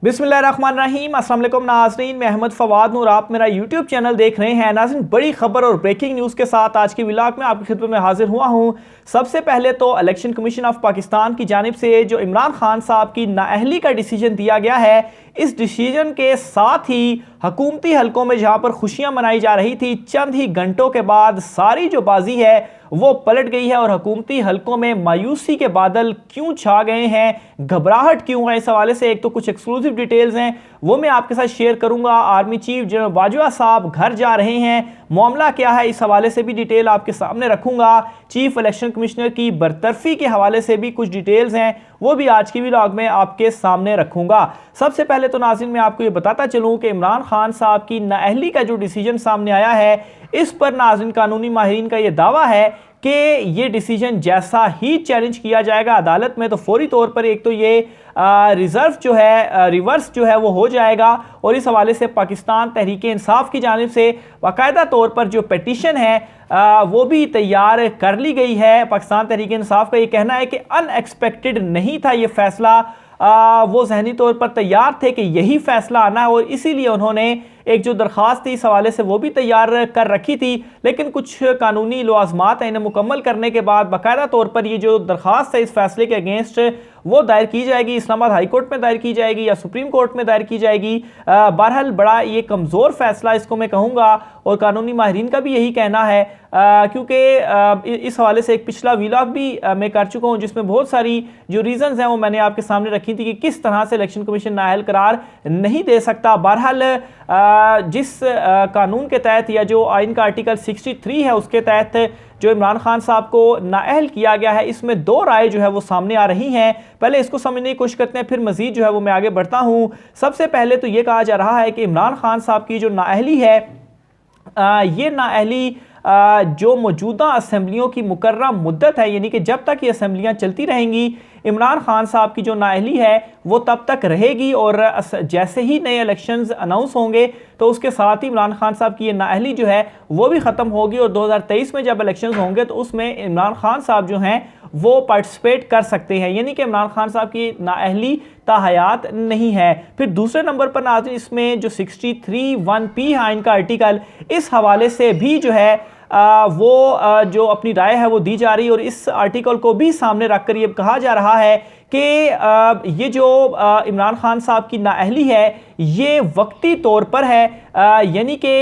बिस्मिल्लाहिर्रहमानिर्रहीम। अस्सलाम वालेकुम नाज़रीन, मैं अहमद फवाद नूर, आप मेरा यूट्यूब चैनल देख रहे हैं। नाज़रीन, बड़ी खबर और ब्रेकिंग न्यूज़ के साथ आज की व्लॉग में आपकी खिदमत में हाजिर हुआ हूँ। सबसे पहले तो इलेक्शन कमीशन ऑफ पाकिस्तान की जानिब से जो इमरान खान साहब की नाअहली का डिसीजन दिया गया है, इस डिसीजन के साथ ही हुकूमती हलकों में जहाँ पर खुशियाँ मनाई जा रही थी, चंद ही घंटों के बाद सारी जो बाजी है वो पलट गई है और हुकूमती हलकों में मायूसी के बादल क्यों छा गए हैं, घबराहट क्यों है, इस हवाले से एक तो कुछ एक्सक्लूसिव डिटेल्स हैं वो मैं आपके साथ शेयर करूंगा। आर्मी चीफ जनरल बाजवा साहब घर जा रहे हैं, मामला क्या है, इस हवाले से भी डिटेल आपके सामने रखूंगा। चीफ इलेक्शन कमिश्नर की बरतरफी के हवाले से भी कुछ डिटेल्स हैं वो भी आज की व्लॉग में आपके सामने रखूंगा। सबसे पहले तो नाज़रीन मैं आपको ये बताता चलूं कि इमरान खान साहब की नाअहली का जो डिसीजन सामने आया है, इस पर नाज़रीन कानूनी माहिरीन का ये दावा है कि ये डिसीजन जैसा ही चैलेंज किया जाएगा अदालत में तो फौरी तौर पर एक तो ये रिजर्व जो है रिवर्स जो है वो हो जाएगा और इस हवाले से पाकिस्तान तहरीक इंसाफ की जानिब से बाकायदा तौर पर जो पिटीशन है वो भी तैयार कर ली गई है। पाकिस्तान तहरीक इंसाफ का ये कहना है कि अनएक्सपेक्टेड नहीं था ये फैसला, वो ज़हनी तौर पर तैयार थे कि यही फैसला आना है और इसीलिए उन्होंने एक जो दरख्वास्त थी इस हवाले से वो भी तैयार कर रखी थी, लेकिन कुछ कानूनी लवाजमात हैं इन्हें मुकम्मल करने के बाद बाकायदा तौर पर ये जो दरख्वास्त है इस फैसले के अगेंस्ट वो दायर की जाएगी, इस्लामाबाद हाई कोर्ट में दायर की जाएगी या सुप्रीम कोर्ट में दायर की जाएगी। बहरहाल बड़ा ये कमज़ोर फैसला इसको मैं कहूँगा और कानूनी माहिरीन का भी यही कहना है, क्योंकि इस हवाले से एक पिछला व्लॉग भी मैं कर चुका हूँ जिसमें बहुत सारी जो रीज़न्स हैं वो मैंने आपके सामने रखी थी कि किस तरह से इलेक्शन कमीशन नाअहल करार नहीं दे सकता। बहरहाल जिस कानून के तहत या जो आइन का आर्टिकल 63 है उसके तहत जो इमरान खान साहब को नाअहल किया गया है, इसमें दो राय जो है वो सामने आ रही हैं। पहले इसको समझने की कोशिश करते हैं, फिर मजीद जो है वो मैं आगे बढ़ता हूँ। सबसे पहले तो ये कहा जा रहा है कि इमरान खान साहब की जो नाअहली है ये नाअहली जो मौजूदा असम्बलियों की मुकर्रर मुद्दत है, यानी कि जब तक ये असम्बलियाँ चलती रहेंगी इमरान खान साहब की जो नाअहली है वो तब तक रहेगी और जैसे ही नए इलेक्शंस अनाउंस होंगे तो उसके साथ ही इमरान खान साहब की ये नाअहली जो है वो भी ख़त्म होगी और 2023 में जब इलेक्शंस होंगे तो उसमें इमरान खान साहब जो हैं वो पार्टिसिपेट कर सकते हैं, यानी कि इमरान खान साहब की नाअहली ताहयात नहीं है। फिर दूसरे नंबर पर नाज़रीन इसमें जो 63(1)P आइन का आर्टिकल, इस हवाले से भी जो है वो जो अपनी राय है वो दी जा रही है और इस आर्टिकल को भी सामने रखकर ये कहा जा रहा है कि ये जो इमरान खान साहब की नाअहली है ये वक्ती तौर पर है, यानी कि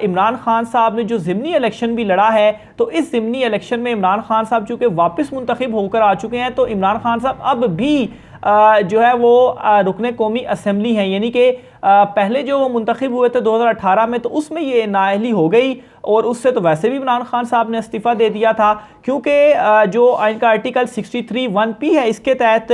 इमरान खान साहब ने जो ज़िमनी इलेक्शन भी लड़ा है तो इस ज़िमनी इलेक्शन में इमरान खान साहब चूँकि वापस मुंतखब होकर आ चुके हैं तो इमरान खान साहब अब भी जो है वो रुकने कौमी असम्बली हैं, यानी कि पहले जो वो मुंतखब हुए थे 2018 में तो उसमें ये नाअहली हो गई और उससे तो वैसे भी इमरान खान साहब ने इस्तीफ़ा दे दिया था, क्योंकि जो आइन का आर्टिकल 63(1)P है इसके तहत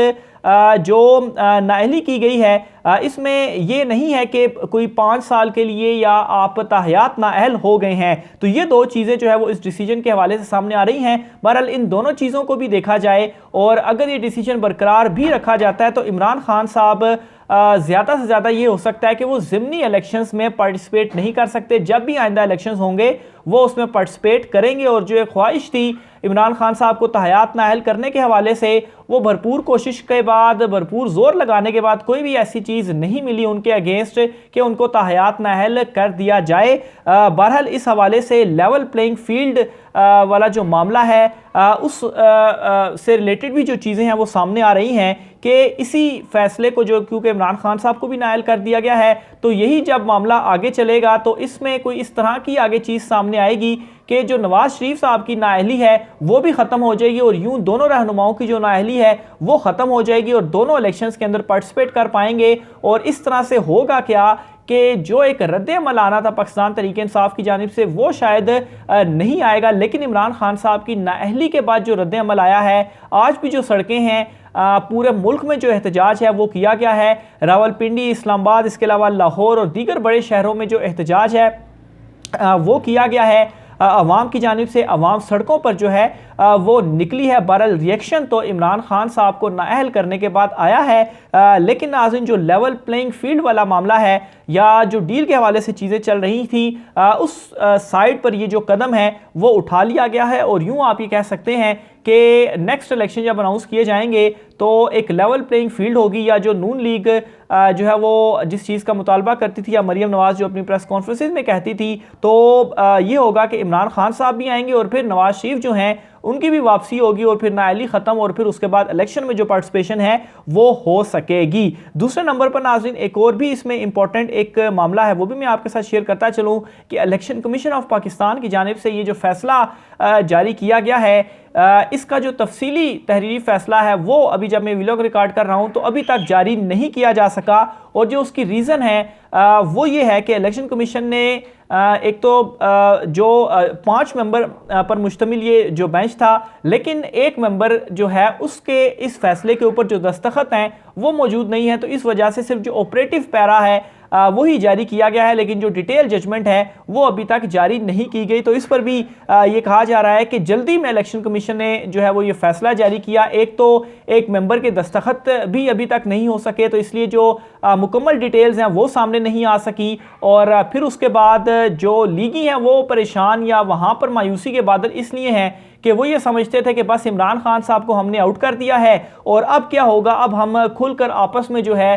जो नाअहली की गई है इसमें ये नहीं है कि कोई 5 साल के लिए या आप ताहयात नाअहल हो गए हैं। तो ये दो चीज़ें जो है वो इस डिसीजन के हवाले से सामने आ रही हैं। बहरहाल इन दोनों चीज़ों को भी देखा जाए और अगर ये डिसीजन बरकरार भी रखा जाता है तो इमरान खान साहब ज़्यादा से ज़्यादा ये हो सकता है कि वो ज़िमनी इलेक्शंस में पार्टिसिपेट नहीं कर सकते, जब भी आइंदा इलेक्शंस होंगे वो उसमें पार्टिसिपेट करेंगे और जो एक ख्वाहिश थी इमरान खान साहब को ताहयात नाअहल करने के हवाले से वो भरपूर कोशिश के बाद, भरपूर जोर लगाने के बाद कोई भी ऐसी चीज़ नहीं मिली उनके अगेंस्ट कि उनको ताहयात नाअहल कर दिया जाए। बहरहाल इस हवाले से लेवल प्लेइंग फील्ड वाला जो मामला है उस से रिलेटेड भी जो चीज़ें हैं वो सामने आ रही हैं कि इसी फैसले को जो क्योंकि इमरान खान साहब को भी नाअहल कर दिया गया है तो यही जब मामला आगे चलेगा तो इसमें कोई इस तरह की आगे चीज़ सामने आएगी कि जो नवाज शरीफ साहब की नाअहली है वो भी ख़त्म हो जाएगी और यूं दोनों रहनुमाओं की जो नाअहली है वो ख़त्म हो जाएगी और दोनों इलेक्शंस के अंदर पार्टिसिपेट कर पाएंगे। और इस तरह से होगा क्या कि जो एक रद्द-ए-अमल आना था पाकिस्तान तहरीक इंसाफ की जानिब से वो शायद नहीं आएगा, लेकिन इमरान खान साहब की नाअहली के बाद जो रद्द-ए-अमल आया है, आज भी जो सड़कें हैं पूरे मुल्क में जो एहतजाज है वो किया गया है, रावलपिंडी, इस्लामाबाद, इसके अलावा लाहौर और दीगर बड़े शहरों में जो एहतजाज है वो किया गया है अवाम की जानिब से। अवाम सड़कों पर जो है वो निकली है। बहरहाल रिएक्शन तो इमरान खान साहब को नाअहल करने के बाद आया है, लेकिन नाज़रीन जो लेवल प्लेइंग फील्ड वाला मामला है या जो डील के हवाले से चीज़ें चल रही थी उस साइड पर ये जो कदम है वो उठा लिया गया है और यूँ आप ये कह सकते हैं कि नेक्स्ट इलेक्शन जब अनाउंस किए जाएंगे तो एक लेवल प्लेइंग फील्ड होगी या जो नून लीग जो है वो जिस चीज़ का मुतालबा करती थी, या मरीम नवाज जो अपनी प्रेस कॉन्फ्रेंसेज में कहती थी, तो ये होगा कि इमरान खान साहब भी आएंगे और फिर नवाज शरीफ जो हैं उनकी भी वापसी होगी और फिर नाअहली ख़त्म, और फिर उसके बाद इलेक्शन में जो पार्टिसिपेशन है वो हो सकेगी। दूसरे नंबर पर नाज़रीन एक और भी इसमें इंपॉर्टेंट एक मामला है, वो भी मैं आपके साथ शेयर करता चलूँ कि इलेक्शन कमीशन ऑफ पाकिस्तान की जानिब से ये जो फैसला जारी किया गया है, इसका जो तफसीली तहरीरी फैसला है वो अभी जब मैं व्लॉग रिकॉर्ड कर रहा हूँ तो अभी तक जारी नहीं किया जा सका। और जो उसकी रीज़न है वो ये है कि इलेक्शन कमीशन ने एक तो जो 5 मेंबर पर मुश्तमिल ये जो बेंच था, लेकिन एक मेंबर जो है उसके इस फैसले के ऊपर जो दस्तखत हैं वो मौजूद नहीं है, तो इस वजह से सिर्फ जो ऑपरेटिव पैरा है वही जारी किया गया है, लेकिन जो डिटेल जजमेंट है वो अभी तक जारी नहीं की गई। तो इस पर भी ये कहा जा रहा है कि जल्दी में इलेक्शन कमीशन ने जो है वो ये फैसला जारी किया। एक तो एक मेंबर के दस्तखत भी अभी तक नहीं हो सके, तो इसलिए जो मुकम्मल डिटेल्स हैं वो सामने नहीं आ सकी, और फिर उसके बाद जो लीगी हैं वो परेशान या वहाँ पर मायूसी के बादल इसलिए हैं कि वो ये समझते थे कि बस इमरान खान साहब को हमने आउट कर दिया है और अब क्या होगा, अब हम खुलकर आपस में जो है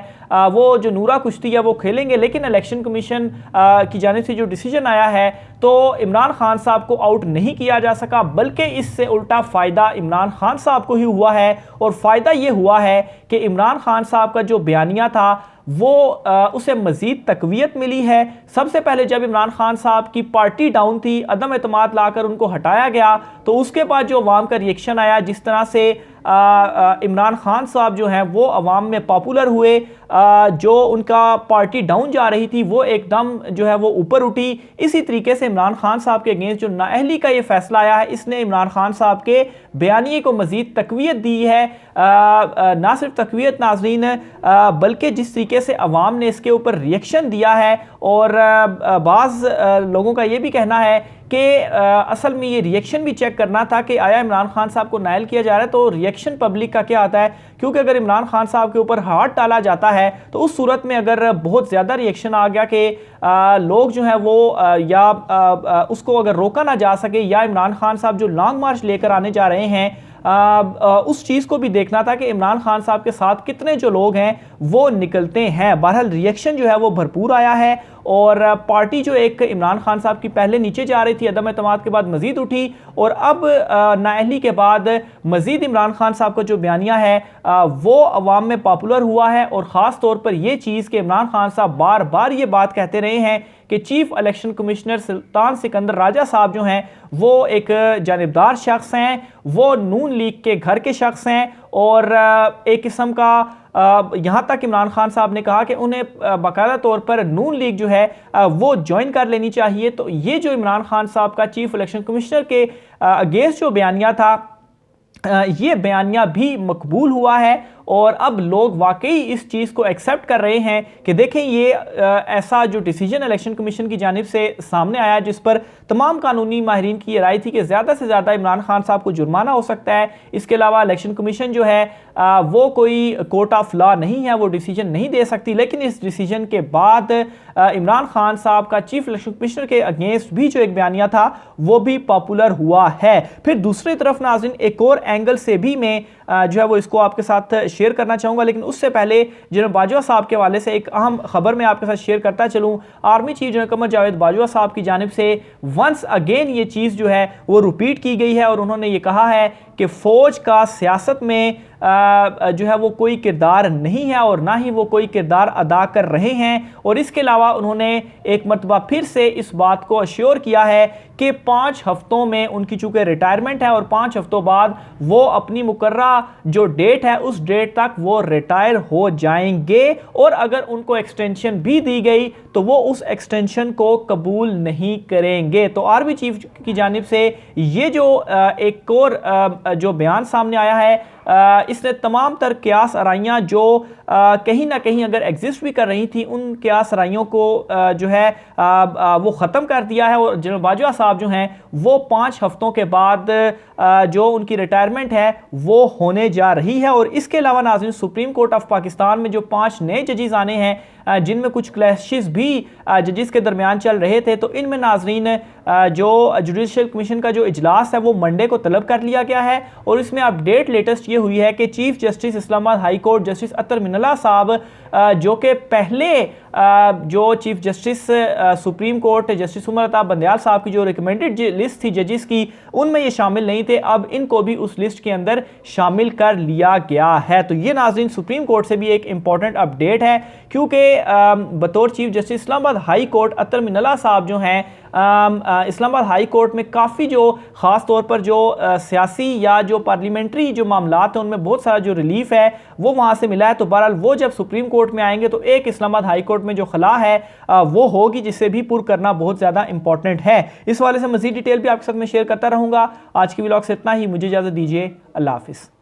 वो जो नूरा कुश्ती है वो खेलेंगे। लेकिन इलेक्शन कमीशन की जानिब से जो डिसीजन आया है तो इमरान खान साहब को आउट नहीं किया जा सका, बल्कि इससे उल्टा फ़ायदा इमरान खान साहब को ही हुआ है। और फ़ायदा ये हुआ है कि इमरान खान साहब का जो बयानिया था वो उसे मज़ीद तकवीयत मिली है। सबसे पहले जब इमरान खान साहब की पार्टी डाउन थी, अदम एतमाद लाकर उनको हटाया गया, तो उसके बाद जो अवाम का रिएक्शन आया, जिस तरह से इमरान खान साहब जो हैं वो अवाम में पॉपुलर हुए, जो उनका पार्टी डाउन जा रही थी वो एकदम जो है वो ऊपर उठी। इसी तरीके से इमरान खान साहब के अगेंस्ट जो नाअहली का ये फैसला आया है, इसने इमरान खान साहब के बयानिए को मज़ीद तकवीयत दी है। ना सिर्फ तकवीयत नाज़रीन, बल्कि जिस तरीके से अवाम ने इसके ऊपर रिएक्शन दिया है, और बाज़ लोगों का ये भी कहना है कि असल में ये रिएक्शन भी चेक करना था कि आया इमरान खान साहब को नायल किया जा रहा है तो रिएक्शन पब्लिक का क्या आता है, क्योंकि अगर इमरान खान साहब के ऊपर हाथ डाला जाता है तो उस सूरत में अगर बहुत ज़्यादा रिएक्शन आ गया कि लोग जो हैं वो या उसको अगर रोका ना जा सके, या इमरान खान साहब जो लॉन्ग मार्च लेकर आने जा रहे हैं उस चीज़ को भी देखना था कि इमरान खान साहब के साथ कितने जो लोग हैं वो निकलते हैं। बहरहाल रिएक्शन जो है वो भरपूर आया है, और पार्टी जो एक इमरान खान साहब की पहले नीचे जा रही थी, अदम एतमाद के बाद मजीद उठी, और अब नाअहली के बाद मजीद इमरान खान साहब का जो बयानिया है वो अवाम में पॉपुलर हुआ है। और ख़ास तौर पर यह चीज़ कि इमरान खान साहब बार बार ये बात कहते रहे हैं कि चीफ इलेक्शन कमिश्नर सुल्तान सिकंदर राजा साहब जो हैं वो एक जानिबदार शख्स हैं, वो नून लीग के घर के शख्स हैं, और एक किस्म का यहाँ तक इमरान खान साहब ने कहा कि उन्हें बाकायदा तौर पर नून लीग जो है वो ज्वाइन कर लेनी चाहिए। तो ये जो इमरान खान साहब का चीफ इलेक्शन कमिश्नर के अगेंस्ट जो बयानिया था, ये बयानिया भी मकबूल हुआ है, और अब लोग वाकई इस चीज़ को एक्सेप्ट कर रहे हैं कि देखें ये ऐसा जो डिसीजन इलेक्शन कमीशन की जानिब से सामने आया, जिस पर तमाम कानूनी माहिरीन की राय थी कि ज़्यादा से ज़्यादा इमरान खान साहब को जुर्माना हो सकता है। इसके अलावा इलेक्शन कमीशन जो है वो कोई कोर्ट ऑफ लॉ नहीं है, वो डिसीजन नहीं दे सकती। लेकिन इस डिसीजन के बाद इमरान खान साहब का चीफ इलेक्शन कमिश्नर के अगेंस्ट भी जो एक बयानिया था वो भी पॉपुलर हुआ है। फिर दूसरी तरफ नाज़रीन एक और एंगल से भी मैं जो है वो इसको आपके साथ शेयर करना चाहूँगा, लेकिन उससे पहले जनरल बाजवा साहब के हवाले से एक अहम खबर मैं आपके साथ शेयर करता चलूँ। Army chief general Qamar Javed Bajwa साहब की जानिब से वंस अगेन ये चीज़ जो है वो रिपीट की गई है, और उन्होंने ये कहा है कि फ़ौज का सियासत में जो है वो कोई किरदार नहीं है, और ना ही वो कोई किरदार अदा कर रहे हैं। और इसके अलावा उन्होंने एक मरतबा फिर से इस बात को अश्योर किया है कि 5 हफ्तों में उनकी चूँकि रिटायरमेंट है, और 5 हफ्तों बाद वो अपनी मुकर्रा जो डेट है उस डेट तक वो रिटायर हो जाएंगे, और अगर उनको एक्सटेंशन भी दी गई तो वो उस एक्सटेंशन को कबूल नहीं करेंगे। तो आर्मी चीफ की जानिब से ये जो एक और जो बयान सामने आया है, इसने तमाम तर क्यास आराइयाँ जो कहीं ना कहीं अगर एग्जिस्ट भी कर रही थी, उन क्यास आराइयों को जो है वो ख़त्म कर दिया है। और जनरल बाजवा साहब जो हैं वो 5 हफ्तों के बाद जो उनकी रिटायरमेंट है वो होने जा रही है। और इसके अलावा नाज़रीन सुप्रीम कोर्ट ऑफ पाकिस्तान में जो 5 नए जजेस आने हैं, जिनमें कुछ क्लैशेस भी जजेस के दरमियान चल रहे थे, तो इनमें नाज़रीन जो जुडिशल कमीशन का जो इजलास है वो मंडे को तलब कर लिया गया है। और इसमें अपडेट लेटेस्ट ये हुई है कि chief justice Islamabad high court justice Athar Minallah साहब जो कि पहले जो chief justice supreme court justice Umar Ata Bandial साहब की जो रिकमेंडेड लिस्ट थी जजेस की, उनमें ये शामिल नहीं थे। अब इनको भी उस लिस्ट के अंदर शामिल कर लिया गया है। तो ये नाज़रीन सुप्रीम कोर्ट से भी एक इंपॉर्टेंट अपडेट है, क्योंकि बतौर chief justice Islamabad high court Athar Minallah साहब जो हैं इस्लामाबाद हाई कोर्ट में काफ़ी जो ख़ास तौर पर जो सियासी या जो पार्लियामेंट्री जो मामलात हैं उनमें बहुत सारा जो रिलीफ है वो वहाँ से मिला है। तो बहरहाल वो जब सुप्रीम कोर्ट में आएंगे तो एक इस्लामाबाद हाई कोर्ट में जो खला है वो होगी, जिसे भी पुर करना बहुत ज़्यादा इंपॉर्टेंट है। इस वाले से मज़ीद डिटेल भी आपके साथ में शेयर करता रहूँगा। आज की व्लॉग से इतना ही, मुझे इजाज़त दीजिए। अल्लाह हाफिज़।